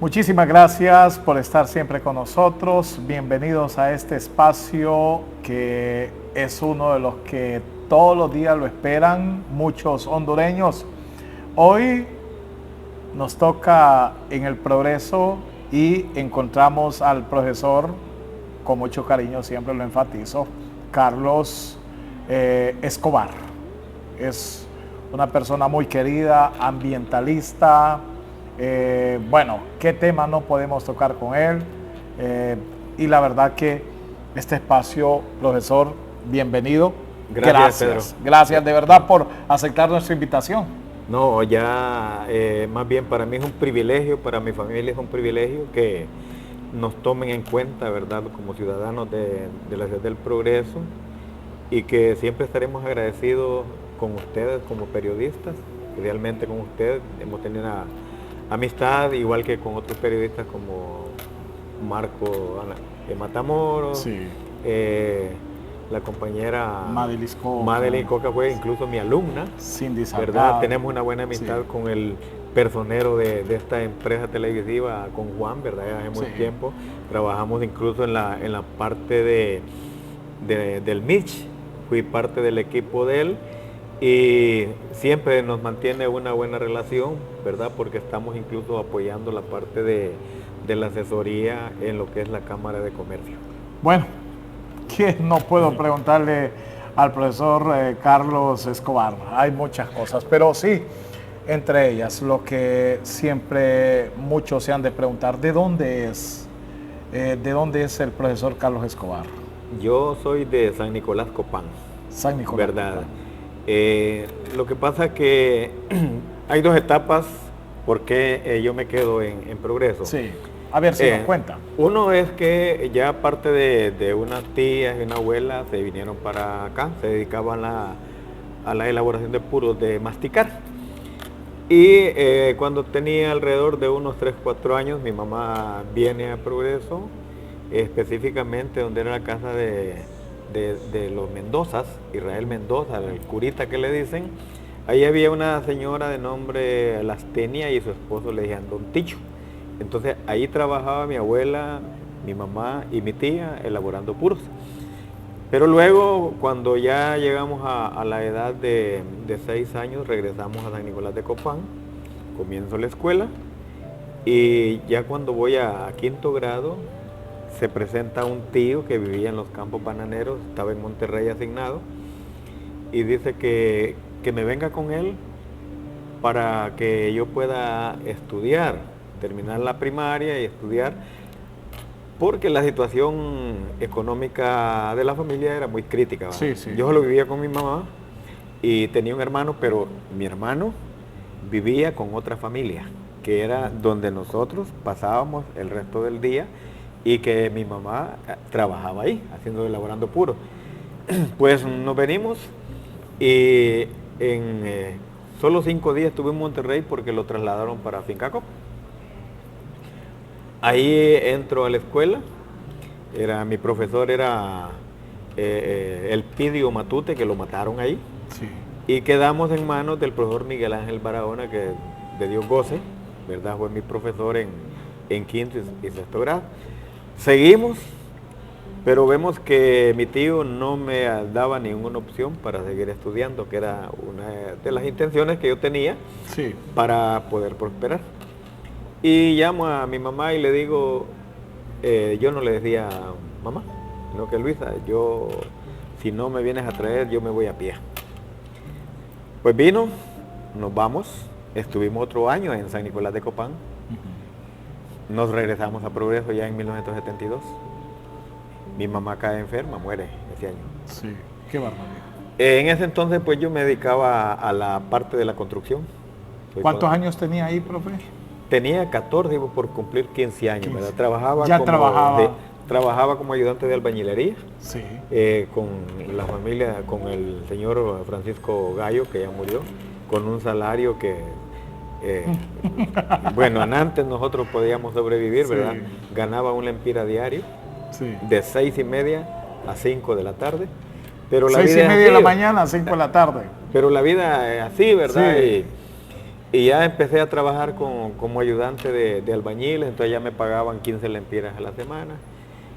Muchísimas gracias por estar siempre con nosotros. Bienvenidos a este espacio que es uno de los que todos los días lo esperan muchos hondureños. Hoy nos toca en el Progreso y encontramos al profesor, con mucho cariño, siempre lo enfatizo, Carlos Escobar. Es una persona muy querida, ambientalista. Bueno, ¿qué tema no podemos tocar con él? Y la verdad que este espacio, profesor, bienvenido. Gracias, Gracias de verdad por aceptar nuestra invitación. No, ya más bien para mí es un privilegio, para mi familia es un privilegio que nos tomen en cuenta, ¿verdad?, como ciudadanos de la ciudad del Progreso, y que siempre estaremos agradecidos con ustedes como periodistas. Idealmente con ustedes hemos tenido una amistad, igual que con otros periodistas como Marco Matamoros, Sí. La compañera Madeline Coca fue incluso mi alumna. Cindy Salgado. ¿Verdad? Tenemos una buena amistad, sí, con el personero de esta empresa televisiva, con Juan, ¿verdad? Ya hace mucho tiempo. Trabajamos incluso en la parte del Mitch, fui parte del equipo de él. Y siempre nos mantiene una buena relación, ¿verdad? Porque estamos incluso apoyando la parte de la asesoría en lo que es la Cámara de Comercio. Bueno, ¿qué no puedo preguntarle al profesor Carlos Escobar? Hay muchas cosas, pero sí, entre ellas, lo que siempre muchos se han de preguntar, ¿de dónde es el profesor Carlos Escobar? Yo soy de San Nicolás Copán. San Nicolás, ¿verdad? Copán. Lo que pasa es que hay dos etapas por qué yo me quedo en Progreso. Sí, a ver si nos cuenta. Uno es que ya aparte de unas tías y una abuela se vinieron para acá, se dedicaban a la elaboración de puros de masticar. Y cuando tenía alrededor de unos 3, 4 años, mi mamá viene a Progreso, específicamente donde era la casa de los Mendozas, Israel Mendoza, el curita que le dicen. Ahí había una señora de nombre Lastenia y su esposo le decían Don Ticho. Entonces ahí trabajaba mi abuela, mi mamá y mi tía elaborando puros. Pero luego, cuando ya llegamos a la edad de 6 años, regresamos a San Nicolás de Copán, comienzo la escuela, y ya cuando voy a 5º grado, se presenta un tío que vivía en los campos bananeros, estaba en Monterrey asignado, y dice que me venga con él para que yo pueda estudiar, terminar la primaria y estudiar, porque la situación económica de la familia era muy crítica. Sí, sí. Yo solo vivía con mi mamá y tenía un hermano, pero mi hermano vivía con otra familia, que era donde nosotros pasábamos el resto del día, y que mi mamá trabajaba ahí, elaborando puro. Pues nos venimos y en solo 5 días estuve en Monterrey porque lo trasladaron para Fincacop. Ahí entro a la escuela, mi profesor era Elpidio Matute, que lo mataron ahí. Sí. Y quedamos en manos del profesor Miguel Ángel Barahona, que de Dios goce, ¿verdad? Fue mi profesor en 5º y 6º grado. Seguimos, pero vemos que mi tío no me daba ninguna opción para seguir estudiando, que era una de las intenciones que yo tenía, sí, para poder prosperar. Y llamo a mi mamá y le digo, yo no le decía mamá, sino que Luisa, si no me vienes a traer, yo me voy a pie. Pues vino, nos vamos, estuvimos otro año en San Nicolás de Copán. Nos regresamos a Progreso ya en 1972. Mi mamá cae enferma, muere ese año. Sí, qué barbaridad. En ese entonces pues yo me dedicaba a la parte de la construcción. ¿Cuántos años tenía ahí, profe? Tenía 14, iba por cumplir 15 años, 15. ¿Verdad? Trabajaba como ayudante de albañilería. Sí. Con la familia, con el señor Francisco Gallo, que ya murió, con un salario que bueno, antes nosotros podíamos sobrevivir, sí, ¿verdad? Ganaba un lempira diario, sí, de 6:30 a 5 de la tarde. Pero la 6:30 vida de la mañana a 5 de la tarde. Pero la vida es así, ¿verdad? Sí. Y ya empecé a trabajar como ayudante de albañiles, entonces ya me pagaban 15 lempiras a la semana.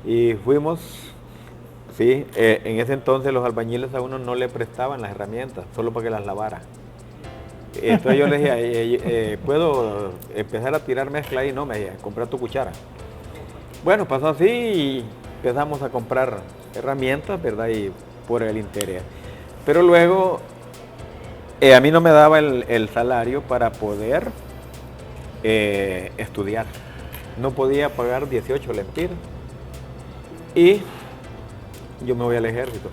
Y fuimos, sí, en ese entonces los albañiles a uno no le prestaban las herramientas, solo para que las lavara. Entonces yo le dije, ¿puedo empezar a tirar mezcla ahí? No, me decía, compra tu cuchara. Bueno, pasó así y empezamos a comprar herramientas, ¿verdad? Y por el interés. Pero luego a mí no me daba el salario para poder estudiar. No podía pagar 18 lempiras. Y yo me voy al ejército.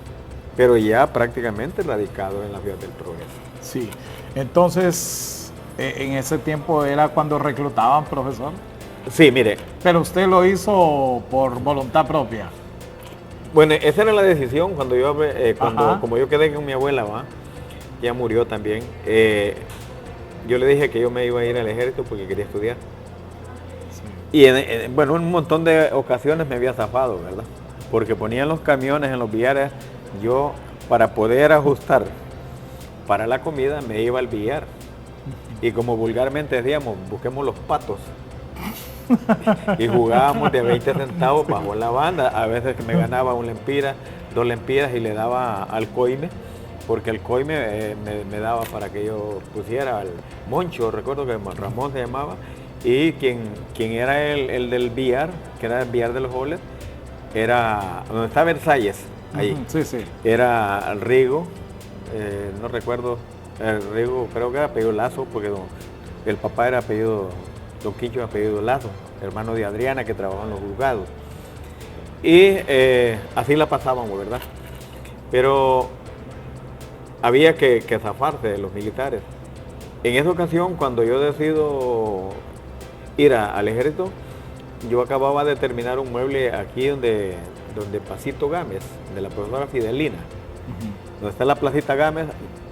Pero ya prácticamente radicado en la Ciudad del Progreso. Sí. Entonces, en ese tiempo era cuando reclutaban, profesor. Sí, mire. Pero usted lo hizo por voluntad propia. Bueno, esa era la decisión cuando yo, como yo quedé con mi abuela, ¿va? Ya murió también. Yo le dije que yo me iba a ir al ejército porque quería estudiar. Sí. Y bueno, en un montón de ocasiones me había zafado, ¿verdad? Porque ponían los camiones en los billares, yo para poder ajustar para la comida me iba al billar. Y como vulgarmente decíamos, busquemos los patos. Y jugábamos de 20 centavos bajo la banda. A veces que me ganaba 1 lempira, 2 lempiras y le daba al coime, porque el coime me daba para que yo pusiera al Moncho, recuerdo que Ramón se llamaba, y quien era el del billar, que era el billar de los goles, era donde está Versalles, ahí. Sí, sí. Era el Rigo, no recuerdo, el Rigo creo que era apellido Lazo, porque el papá era apellido, Don Quicho apellido Lazo, hermano de Adriana que trabajaba en los juzgados. Y así la pasábamos, ¿verdad? Pero había que zafarse de los militares. En esa ocasión, cuando yo decido ir al ejército, yo acababa de terminar un mueble aquí donde Pasito Gámez, de la profesora Fidelina, donde está la placita Gámez.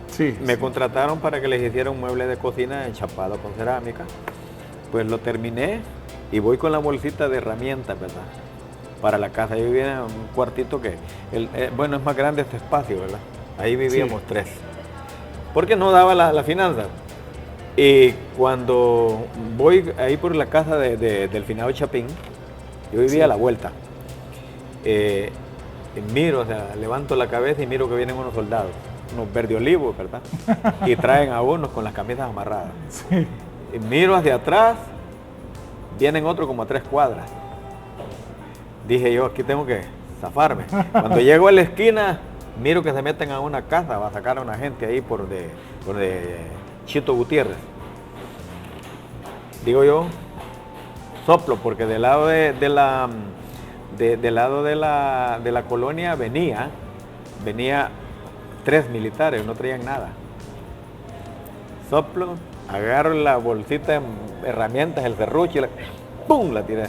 Sí, me contrataron para que les hiciera un mueble de cocina enchapado con cerámica. Pues lo terminé y voy con la bolsita de herramientas, ¿verdad? Para la casa. Yo vivía en un cuartito que, bueno, es más grande este espacio, ¿verdad? Ahí vivíamos 3. Porque no daba la finanza. Y cuando voy ahí por la casa del finado Chapín, yo vivía a la vuelta. Miro, o sea, levanto la cabeza y miro que vienen unos soldados, unos verde olivos, ¿verdad? Y traen a unos con las camisas amarradas. Sí. Y miro hacia atrás, vienen otros como a 3 cuadras. Dije yo, aquí tengo que zafarme. Cuando llego a la esquina, miro que se meten a una casa, va a sacar a una gente ahí por de Chito Gutiérrez. Digo yo, soplo, porque del lado de la colonia venía 3 militares, no traían nada. Soplo, agarro la bolsita de herramientas, el serrucho, ¡pum!, la tiré.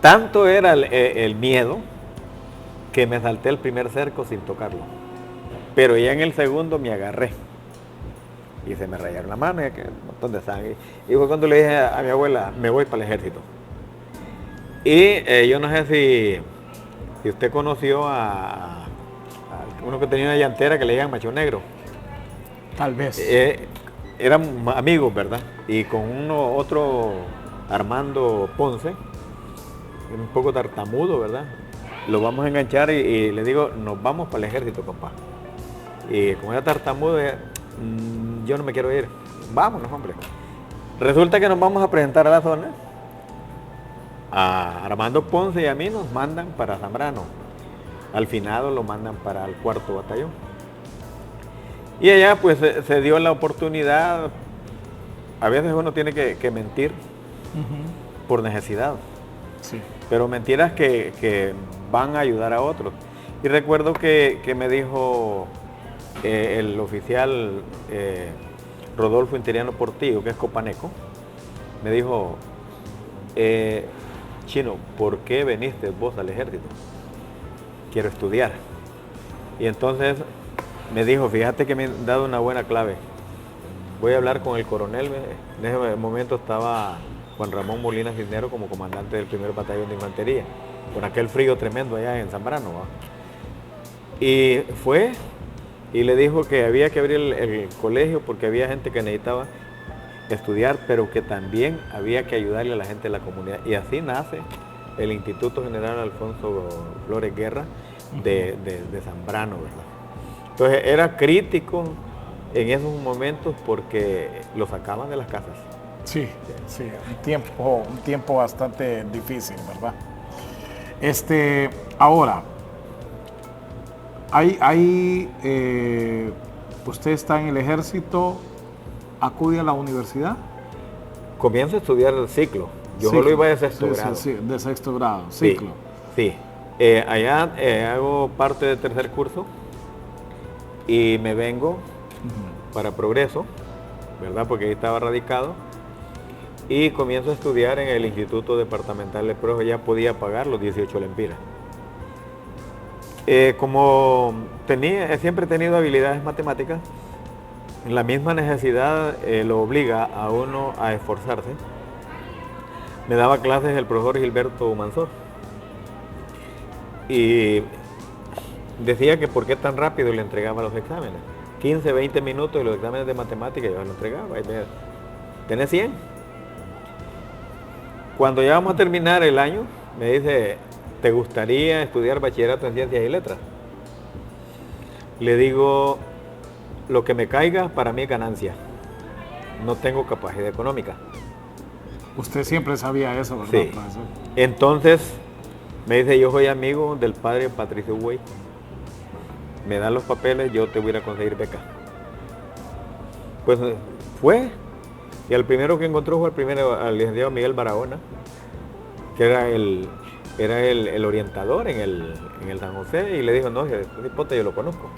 Tanto era el miedo que me salté el primer cerco sin tocarlo. Pero ya en el segundo me agarré. Y se me rayaron la mano y un montón de sangre. Y fue cuando le dije a mi abuela, me voy para el ejército. Y yo no sé si usted conoció a uno que tenía una llantera que le llaman Macho Negro. Tal vez. Eran amigos, ¿verdad? Y con otro Armando Ponce, un poco tartamudo, ¿verdad? Lo vamos a enganchar y le digo, nos vamos para el ejército, papá. Y con esa tartamudo, yo no me quiero ir. Vámonos, hombre. Resulta que nos vamos a presentar a la zona. A Armando Ponce y a mí nos mandan para Zambrano. Al finado lo mandan para el 4º batallón. Y allá pues se dio la oportunidad. A veces uno tiene que mentir por necesidad. Sí. Pero mentiras que van a ayudar a otros. Y recuerdo que me dijo el oficial Rodolfo Interiano Portillo, que es copaneco, me dijo, Chino, ¿por qué veniste vos al ejército? Quiero estudiar. Y entonces me dijo, fíjate que me han dado una buena clave. Voy a hablar con el coronel. En ese momento estaba Juan Ramón Molina Cisnero como comandante del 1er batallón de infantería, con aquel frío tremendo allá en Zambrano, ¿va? Y fue y le dijo que había que abrir el colegio porque había gente que necesitaba estudiar, pero que también había que ayudarle a la gente de la comunidad. Y así nace el Instituto General Alfonso Flores Guerra de Zambrano, ¿verdad? Entonces era crítico en esos momentos porque lo sacaban de las casas. Sí, sí, un tiempo bastante difícil, ¿verdad? Ahora, usted está en el ejército, acude a la universidad. Comienzo a estudiar el ciclo. Yo solo iba de sexto grado. Sí, de sexto grado, ciclo. Sí. Allá hago parte del tercer curso y me vengo para Progreso, ¿verdad? Porque ahí estaba radicado. Y comienzo a estudiar en el Instituto Departamental de Pruebas. Ya podía pagar los 18 lempiras. Como siempre he tenido habilidades matemáticas, la misma necesidad lo obliga a uno a esforzarse. Me daba clases el profesor Gilberto Mansor y decía que por qué tan rápido le entregaba los exámenes. 15, 20 minutos y los exámenes de matemáticas yo los entregaba. Y ¿tenés 100? Cuando ya vamos a terminar el año, me dice, ¿te gustaría estudiar bachillerato en ciencias y letras? Le digo, lo que me caiga para mí es ganancia. No tengo capacidad económica. Usted siempre sabía eso, ¿verdad, sí. profesor? Entonces, me dice, yo soy amigo del padre Patricio Güey. Me dan los papeles, yo te voy a ir a conseguir beca. Pues fue. Y el primero que encontró fue al licenciado Miguel Barahona, que era el orientador en el San José, y le dijo, no, ese hipote yo lo conozco.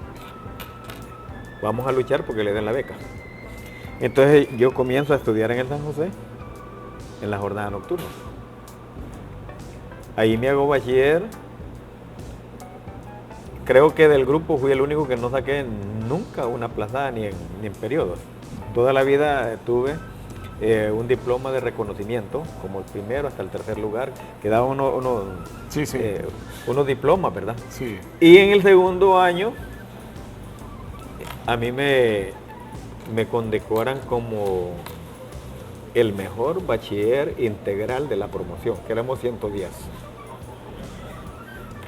Vamos a luchar porque le den la beca. Entonces yo comienzo a estudiar en el San José, en la jornada nocturna. Ahí me hago bachiller. Creo que del grupo fui el único que no saqué nunca una plazada ni en periodos. Toda la vida tuve un diploma de reconocimiento, como el primero hasta el tercer lugar, que daba unos diplomas, ¿verdad? Sí. Y en el segundo año, a mí me condecoran como el mejor bachiller integral de la promoción, que éramos 110.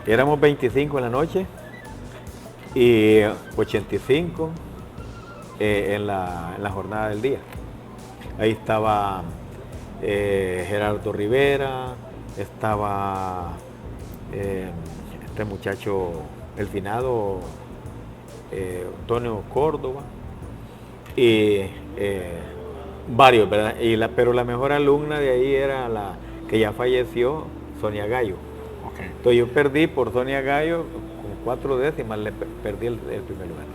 Éramos 25 en la noche y 85 en la jornada del día. Ahí estaba Gerardo Rivera, estaba este muchacho, el finado Antonio Córdoba, y varios, ¿verdad? Pero la mejor alumna de ahí era la que ya falleció, Sonia Gallo. Okay. Entonces yo perdí por Sonia Gallo, con 4 décimas perdí el primer lugar.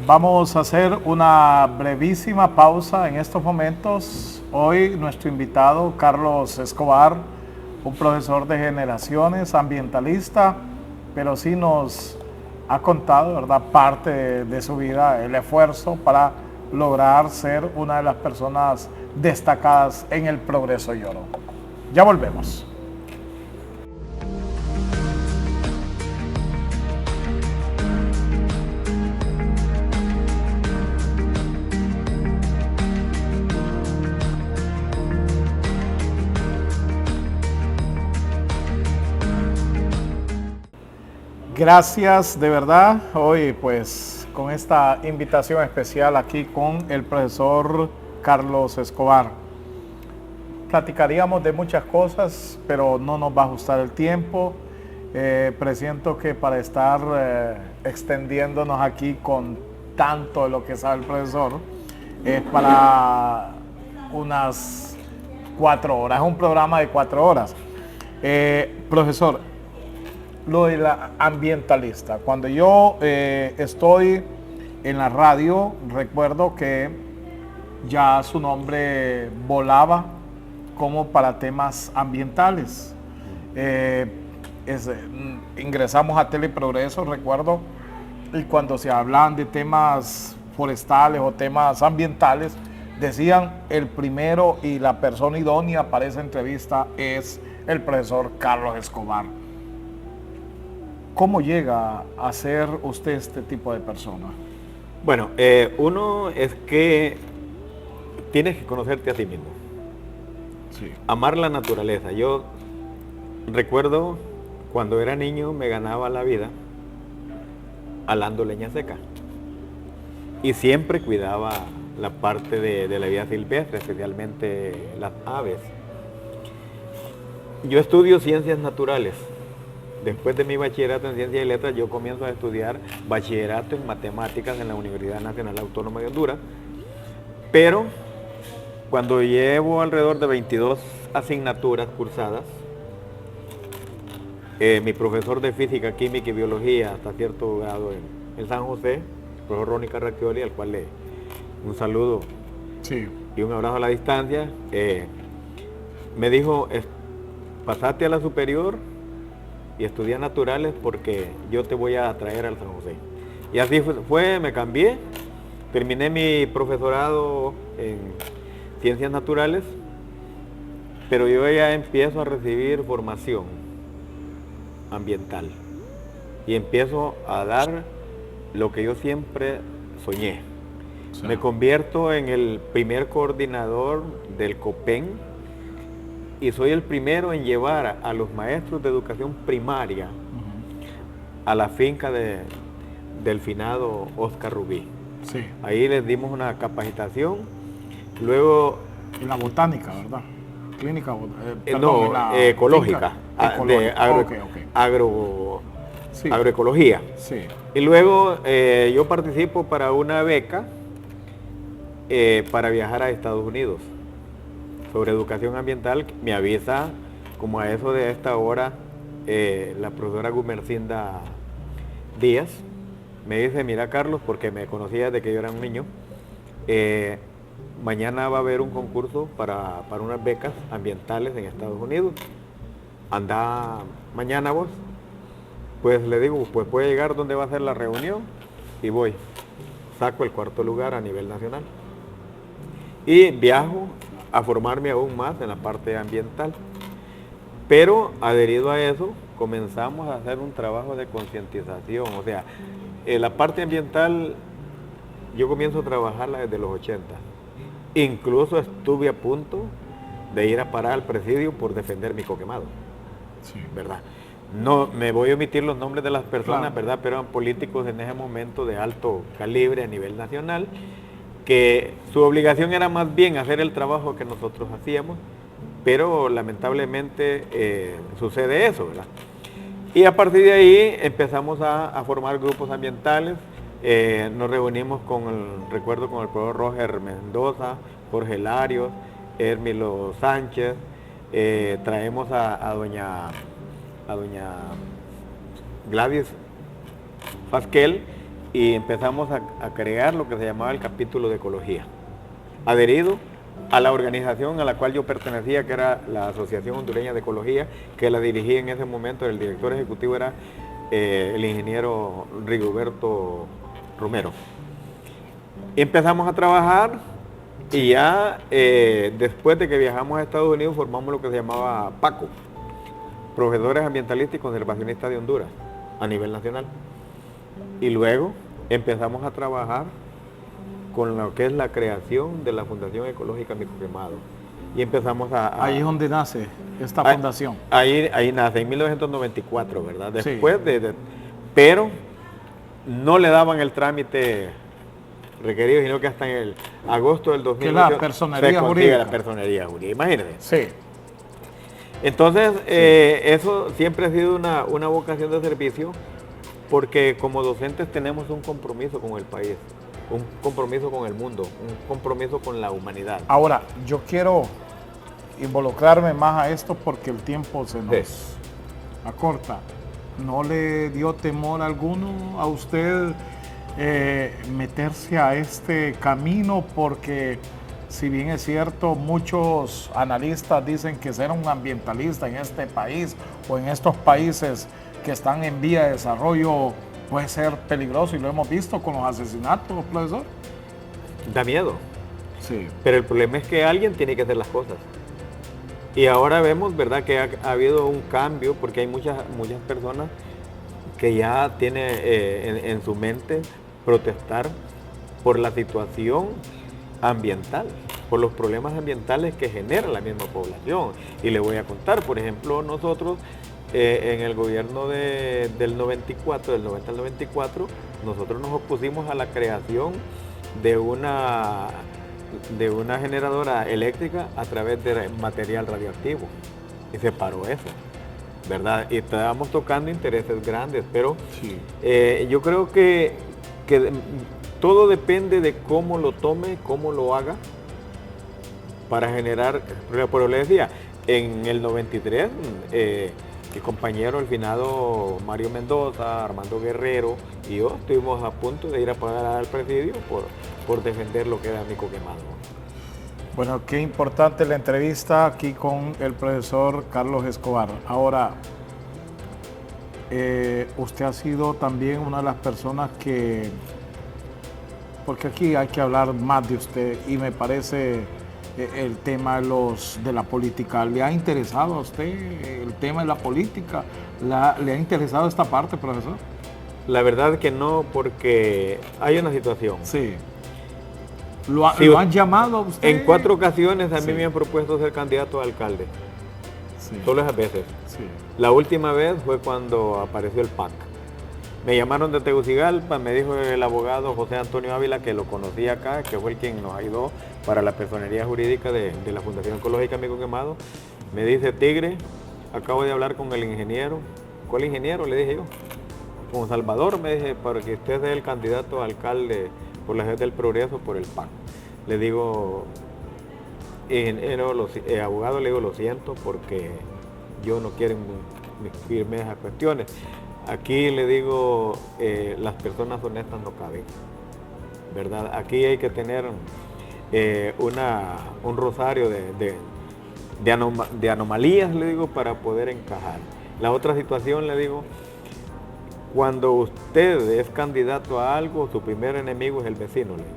Vamos a hacer una brevísima pausa en estos momentos. Hoy nuestro invitado, Carlos Escobar, un profesor de generaciones, ambientalista, pero sí nos ha contado, ¿verdad?, parte de su vida, el esfuerzo para lograr ser una de las personas destacadas en el Progreso Lloro. Ya volvemos. Gracias de verdad, hoy pues con esta invitación especial aquí con el profesor Carlos Escobar. Platicaríamos de muchas cosas, pero no nos va a ajustar el tiempo. Presiento que para estar extendiéndonos aquí con tanto de lo que sabe el profesor, es para unas 4 horas, es un programa de 4 horas. Profesor, lo de la ambientalista. Cuando yo estoy en la radio, recuerdo que ya su nombre volaba como para temas ambientales. Ingresamos a Teleprogreso, recuerdo, y cuando se hablaban de temas forestales o temas ambientales, decían el primero y la persona idónea para esa entrevista es el profesor Carlos Escobar. ¿Cómo llega a ser usted este tipo de persona? Bueno, uno es que tienes que conocerte a ti mismo. Sí. Amar la naturaleza. Yo recuerdo cuando era niño me ganaba la vida alando leña seca. Y siempre cuidaba la parte de la vida silvestre, especialmente las aves. Yo estudio ciencias naturales. Después de mi bachillerato en ciencias y letras, yo comienzo a estudiar bachillerato en matemáticas en la Universidad Nacional Autónoma de Honduras. Pero cuando llevo alrededor de 22 asignaturas cursadas, mi profesor de física, química y biología hasta cierto grado en San José, el profesor Ronnie Carracchioli, al cual le un saludo Sí. y un abrazo a la distancia, me dijo, pasate a la superior y estudia naturales porque yo te voy a traer al San José. Y así fue, me cambié, terminé mi profesorado en ciencias naturales, pero yo ya empiezo a recibir formación ambiental y empiezo a dar lo que yo siempre soñé. Sí. Me convierto en el primer coordinador del COPEN y soy el primero en llevar a los maestros de educación primaria a la finca del finado Oscar Rubí. Sí. Ahí les dimos una capacitación. Luego, En la botánica, ¿verdad? Clínica, no, en la ecológica, finca. Ecológica. Ok. Sí. Agroecología. Sí. Y luego yo participo para una beca para viajar a Estados Unidos sobre educación ambiental. Me avisa como a eso de esta hora la profesora Gumercinda Díaz. Me dice, mira Carlos, porque me conocía desde que yo era un niño, mañana va a haber un concurso para unas becas ambientales en Estados Unidos. Anda mañana vos. Pues le digo, pues puede llegar donde va a ser la reunión y voy. Saco el cuarto lugar a nivel nacional. Y viajo a formarme aún más en la parte ambiental. Pero adherido a eso, comenzamos a hacer un trabajo de concientización. O sea, la parte ambiental, yo comienzo a trabajarla desde los 80. Incluso estuve a punto de ir a parar al presidio por defender mi coquemado. Sí. ¿Verdad? No me voy a omitir los nombres de las personas, Claro. ¿verdad? Pero eran políticos en ese momento de alto calibre a nivel nacional, que su obligación era más bien hacer el trabajo que nosotros hacíamos, pero lamentablemente sucede eso, ¿verdad? Y a partir de ahí empezamos a formar grupos ambientales, nos reunimos recuerdo con el profesor Roger Mendoza, Jorge Larios, Hermilo Sánchez, traemos a doña Gladys Fasquel y empezamos a crear lo que se llamaba el capítulo de ecología, adherido a la organización a la cual yo pertenecía, que era la Asociación Hondureña de Ecología, que la dirigía en ese momento. El director ejecutivo era el ingeniero Rigoberto Romero. Y empezamos a trabajar y ya después de que viajamos a Estados Unidos formamos lo que se llamaba PACO, Profesores Ambientalistas y Conservacionistas de Honduras, a nivel nacional. Y luego empezamos a trabajar con lo que es la creación de la Fundación Ecológica Mi Coquemado. Y empezamos Ahí es donde nace esta fundación. Ahí nace, en 1994, ¿verdad? Después Sí. Pero no le daban el trámite requerido, sino que hasta en el agosto del 2008 Que la personería se consigue jurídica. la personería jurídica, imagínense. Sí. Entonces, eso siempre ha sido una vocación de servicio, porque como docentes tenemos un compromiso con el país, un compromiso con el mundo, un compromiso con la humanidad. Ahora, yo quiero involucrarme más a esto porque el tiempo se nos acorta. ¿No le dio temor alguno a usted meterse a este camino? Porque si bien es cierto, muchos analistas dicen que ser un ambientalista en este país o en estos países que están en vía de desarrollo puede ser peligroso, y lo hemos visto con los asesinatos, profesor. Da miedo. Sí. Pero el problema es que alguien tiene que hacer las cosas. Y ahora vemos, ¿verdad?, que ha habido un cambio, porque hay muchas personas que ya tienen en su mente protestar por la situación ambiental. por los problemas ambientales que genera la misma población. Y le voy a contar, por ejemplo, nosotros en el gobierno del 94, del 90 al 94, nosotros nos opusimos a la creación de una generadora eléctrica a través de material radioactivo. Y se paró eso, ¿verdad? Y estábamos tocando intereses grandes, pero sí. Yo creo que todo depende de cómo lo tome, cómo lo haga para generar, pero le decía, en el 93, mi compañero, el finado Mario Mendoza, Armando Guerrero y yo estuvimos a punto de ir a pagar al presidio por defender lo que era Mico Quemado. Bueno, qué importante la entrevista aquí con el profesor Carlos Escobar. Ahora, usted ha sido también una de las personas que, porque aquí hay que hablar más de usted y me parece el tema de la política. ¿Le ha interesado a usted el tema de la política? ¿Le ha interesado esta parte, profesor? La verdad que no, porque hay una situación. Sí. ¿Lo han llamado a usted? En 4 ocasiones a mí me han propuesto ser candidato a alcalde. Sí. Solo esas veces. Sí. La última vez fue cuando apareció el PAC. Me llamaron de Tegucigalpa, me dijo el abogado José Antonio Ávila, que lo conocía acá, que fue el quien nos ayudó para la personería jurídica de la Fundación Ecológica Mico Quemado. Me dice, Tigre, acabo de hablar con el ingeniero. ¿Cuál ingeniero? Le dije yo. Con Salvador, me dije, para que usted sea el candidato a alcalde por la Gente del Progreso, por el PAC. Le digo, abogado, le digo, lo siento, porque yo no quiero inscribirme en esas cuestiones. Aquí le digo, las personas honestas no caben, ¿verdad? Aquí hay que tener un rosario de anomalías, le digo, para poder encajar. La otra situación, le digo, cuando usted es candidato a algo, su primer enemigo es el vecino, le digo.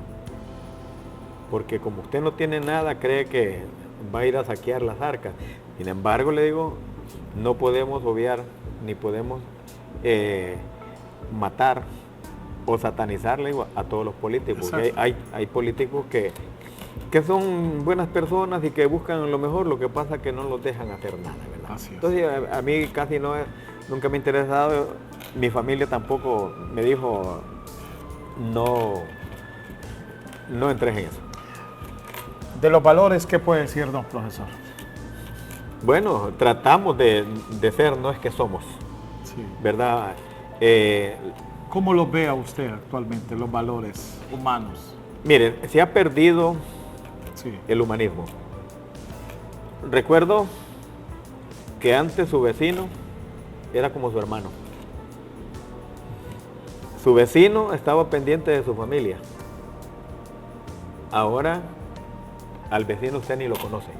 Porque como usted no tiene nada, cree que va a ir a saquear las arcas. Sin embargo, le digo, no podemos obviar, ni podemos matar o satanizarle a todos los políticos. Hay políticos que son buenas personas y que buscan lo mejor, lo que pasa es que no los dejan hacer nada, ¿verdad? Entonces a mí casi nunca me ha interesado, mi familia tampoco me dijo no entres en eso. De los valores, ¿qué puede decir, don profesor? Bueno, tratamos de ser, no es que somos. Sí. ¿Verdad? ¿Cómo los ve a usted actualmente, los valores humanos? Mire, se ha perdido el humanismo. Recuerdo que antes su vecino era como su hermano. Su vecino estaba pendiente de su familia. Ahora, al vecino usted ni lo conoce.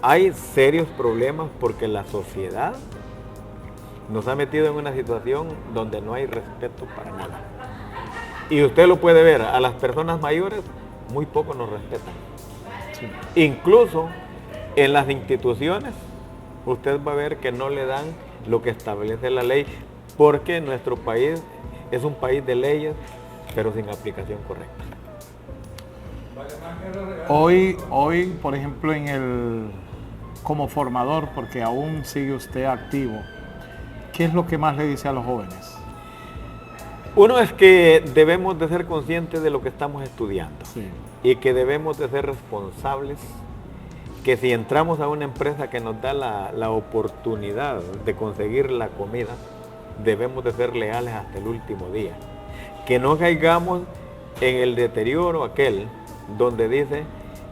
Hay serios problemas porque la sociedad nos ha metido en una situación donde no hay respeto para nada. Y usted lo puede ver, a las personas mayores muy poco nos respetan. Sí. Incluso en las instituciones, usted va a ver que no le dan lo que establece la ley, porque nuestro país es un país de leyes, pero sin aplicación correcta. Hoy, por ejemplo, como formador, porque aún sigue usted activo, ¿qué es lo que más le dice a los jóvenes? Uno es que debemos de ser conscientes de lo que estamos estudiando, sí, y que debemos de ser responsables, que si entramos a una empresa que nos da la oportunidad de conseguir la comida, debemos de ser leales hasta el último día. Que no caigamos en el deterioro aquel donde dice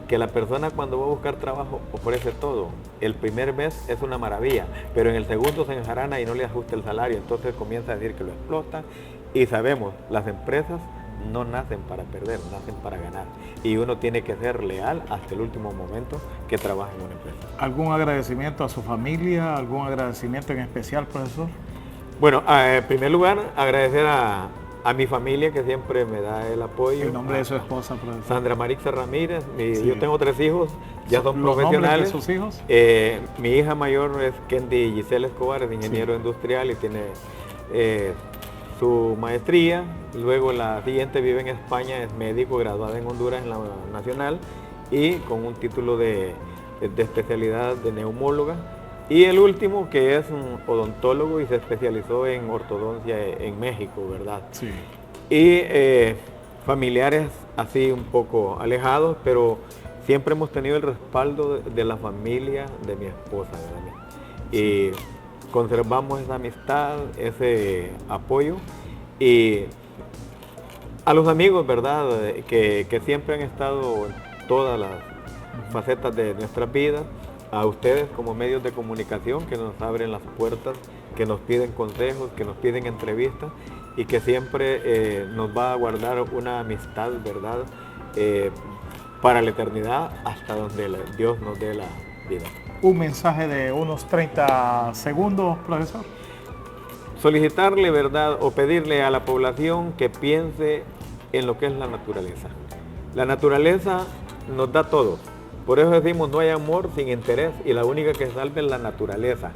que la persona cuando va a buscar trabajo ofrece todo. El primer mes es una maravilla, pero en el segundo se enjarana y no le ajusta el salario, entonces comienza a decir que lo explotan. Y sabemos, las empresas no nacen para perder, nacen para ganar. Y uno tiene que ser leal hasta el último momento que trabaja en una empresa. ¿Algún agradecimiento a su familia? ¿Algún agradecimiento en especial, profesor? Bueno, en primer lugar, agradecer a mi familia que siempre me da el apoyo. ¿El nombre de su esposa, profesor? Sandra Marixa Ramírez. Yo tengo 3 hijos, ya son profesionales. ¿Los nombres de sus hijos? Mi hija mayor es Kendi Giselle Escobar, es ingeniero industrial y tiene su maestría, luego la siguiente vive en España, es médico, graduada en Honduras en la Nacional y con un título de especialidad de neumóloga. Y el último, que es un odontólogo y se especializó en ortodoncia en México, ¿verdad? Sí. Y familiares así un poco alejados, pero siempre hemos tenido el respaldo de la familia de mi esposa, ¿verdad? Y conservamos esa amistad, ese apoyo. Y a los amigos, ¿verdad? Que siempre han estado en todas las facetas de nuestras vidas, a ustedes como medios de comunicación que nos abren las puertas, que nos piden consejos, que nos piden entrevistas y que siempre nos va a guardar una amistad, ¿verdad? Para la eternidad hasta donde Dios nos dé la vida. Un mensaje de unos 30 segundos, profesor. Solicitarle, ¿verdad? O pedirle a la población que piense en lo que es la naturaleza. La naturaleza nos da todo. Por eso decimos, no hay amor sin interés y la única que salva es la naturaleza.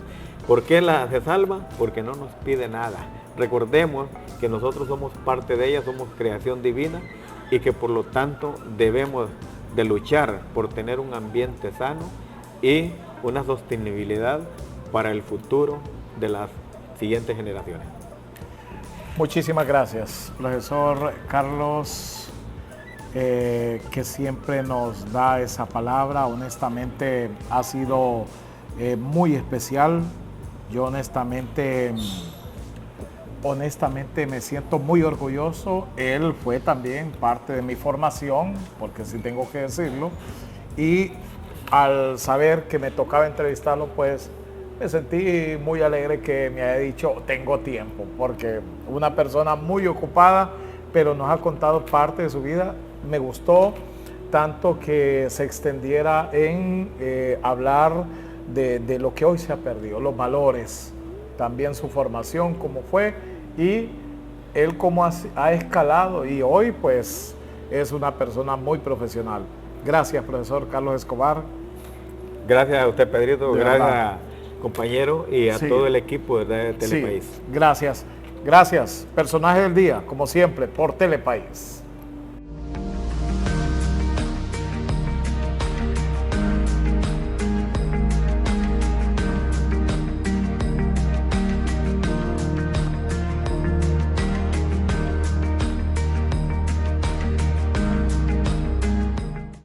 ¿Por qué se salva? Porque no nos pide nada. Recordemos que nosotros somos parte de ella, somos creación divina y que por lo tanto debemos de luchar por tener un ambiente sano y una sostenibilidad para el futuro de las siguientes generaciones. Muchísimas gracias, profesor Carlos, que siempre nos da esa palabra. Honestamente ha sido muy especial. Yo honestamente me siento muy orgulloso. Él fue también parte de mi formación, porque sí tengo que decirlo. Y al saber que me tocaba entrevistarlo, pues me sentí muy alegre que me haya dicho tengo tiempo, porque una persona muy ocupada, pero nos ha contado parte de su vida. Me gustó tanto que se extendiera en hablar de lo que hoy se ha perdido, los valores, también su formación, cómo fue y él cómo ha escalado y hoy pues es una persona muy profesional. Gracias, profesor Carlos Escobar. Gracias a usted, Pedrito, gracias compañero y a todo el equipo de Telepaís. Sí, gracias. Gracias. Personaje del día, como siempre, por Telepaís.